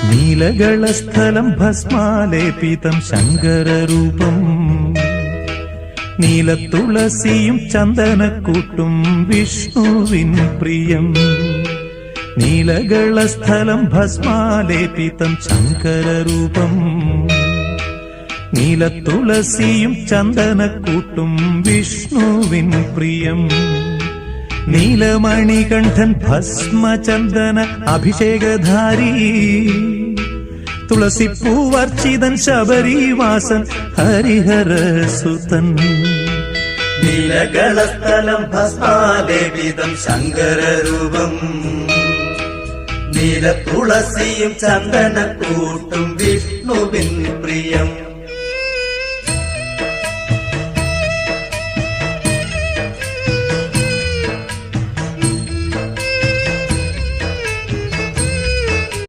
നീലകളസ്ഥലം ഭസ്മാലേപിതം ശങ്കരരൂപം നീലത്തുളസിയും ചന്ദനക്കൂട്ടും വിഷ്ണുവിൻ പ്രിയം നീലകളസ്ഥലം ഭസ്മാലേപിതം ശങ്കരരൂപം നീലത്തുളസിയും ചന്ദനക്കൂട്ടും വിഷ്ണുവിൻ പ്രിയം നീലമണികണ്ഠൻ ഭസ്മചന്ദന അഭിഷേകധാരി തുളസിപ്പൂവർച്ചിതൻ ശബരിവാസൻ ഹരിഹരസുതൻ നീലകളസ്ഥലം ഭസ്മാലേപിതം ശങ്കരരൂപം നീലത്തുളസിയും ചന്ദനക്കൂട്ടും വിഷ്ണുവിൻ പ്രിയം